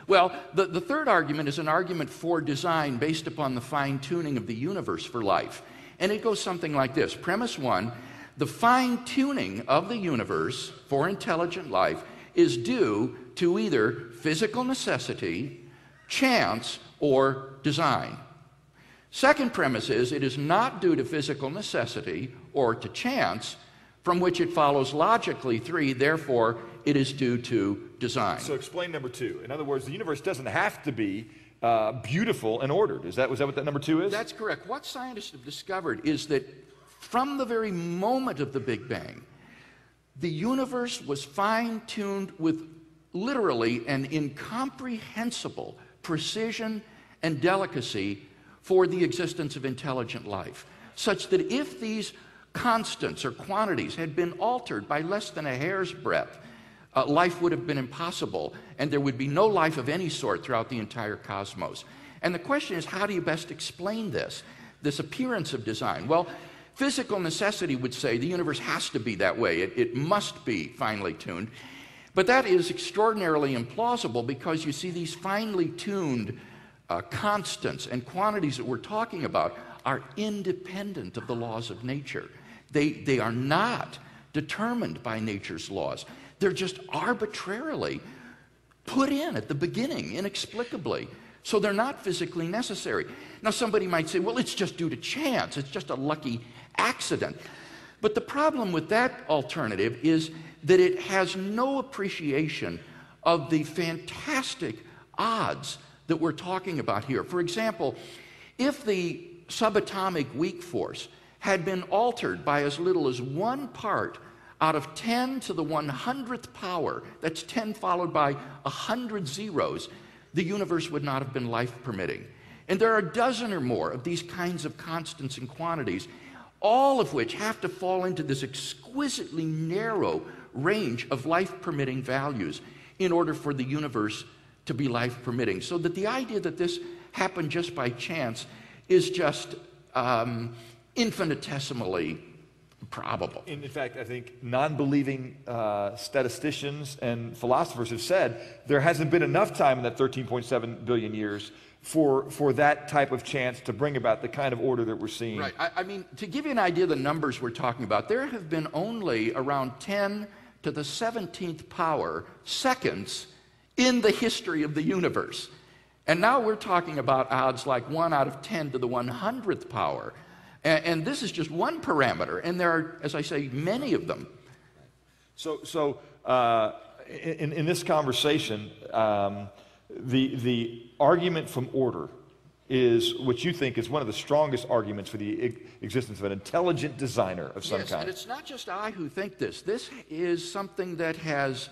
Well, the third argument is an argument for design based upon the fine-tuning of the universe for life. And it goes something like this. Premise one, the fine-tuning of the universe for intelligent life is due to either physical necessity, chance, or design. Second premise is it is not due to physical necessity or to chance, from which it follows logically, three, therefore, it is due to design. So explain number two. In other words, the universe doesn't have to be beautiful and ordered. Was that what that number two is? That's correct. What scientists have discovered is that from the very moment of the Big Bang, the universe was fine-tuned with literally an incomprehensible precision and delicacy for the existence of intelligent life, such that if these constants or quantities had been altered by less than a hair's breadth, life would have been impossible, and there would be no life of any sort throughout the entire cosmos. And the question is, how do you best explain this appearance of design? Well, physical necessity would say the universe has to be that way. It must be finely tuned. But that is extraordinarily implausible because you see these finely tuned constants and quantities that we're talking about are independent of the laws of nature. They are not determined by nature's laws. They're just arbitrarily put in at the beginning, inexplicably. So they're not physically necessary. Now somebody might say, well, it's just due to chance. It's just a lucky accident. But the problem with that alternative is that it has no appreciation of the fantastic odds that we're talking about here. For example, if the subatomic weak force had been altered by as little as 1 part out of 10 to the 100th power, that's 10 followed by 100 zeros, the universe would not have been life-permitting. And there are a dozen or more of these kinds of constants and quantities, all of which have to fall into this exquisitely narrow range of life-permitting values in order for the universe to be life-permitting. So that the idea that this happened just by chance is just infinitesimally probable. In fact, I think non-believing statisticians and philosophers have said there hasn't been enough time in that 13.7 billion years for that type of chance to bring about the kind of order that we're seeing. Right. I mean, to give you an idea of the numbers we're talking about, there have been only around 10 to the 17th power seconds in the history of the universe. And now we're talking about odds like 1 out of 10 to the 100th power. And this is just one parameter, and there are, as I say, many of them. So in this conversation, the argument from order is what you think is one of the strongest arguments for the existence of an intelligent designer of some kind. Yes, and it's not just I who think this. This is something that has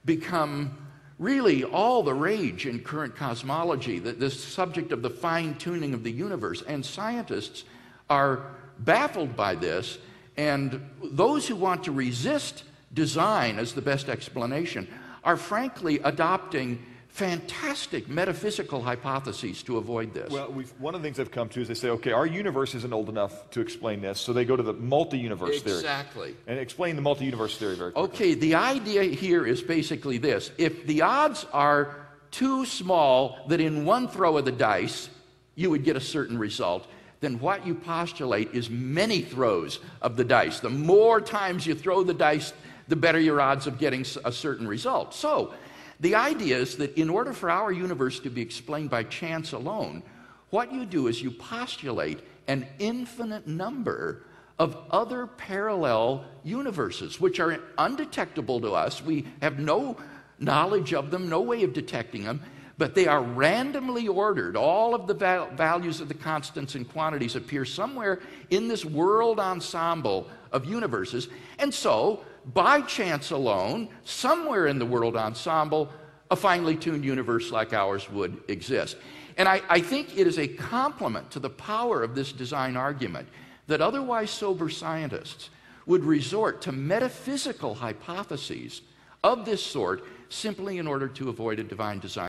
become really all the rage in current cosmology, that this subject of the fine-tuning of the universe, and scientists are baffled by this, and those who want to resist design as the best explanation are frankly adopting fantastic metaphysical hypotheses to avoid this. Well, one of the things they've come to is they say, okay, our universe isn't old enough to explain this, so they go to the multi-universe theory. Exactly. And explain the multi-universe theory very quickly. Okay, the idea here is basically this. If the odds are too small that in one throw of the dice you would get a certain result, then what you postulate is many throws of the dice. The more times you throw the dice, the better your odds of getting a certain result. So, the idea is that in order for our universe to be explained by chance alone, what you do is you postulate an infinite number of other parallel universes, which are undetectable to us. We have no knowledge of them, no way of detecting them, but they are randomly ordered. All of the values of the constants and quantities appear somewhere in this world ensemble of universes. And so, by chance alone, somewhere in the world ensemble, a finely tuned universe like ours would exist. And I think it is a compliment to the power of this design argument that otherwise sober scientists would resort to metaphysical hypotheses of this sort simply in order to avoid a divine design.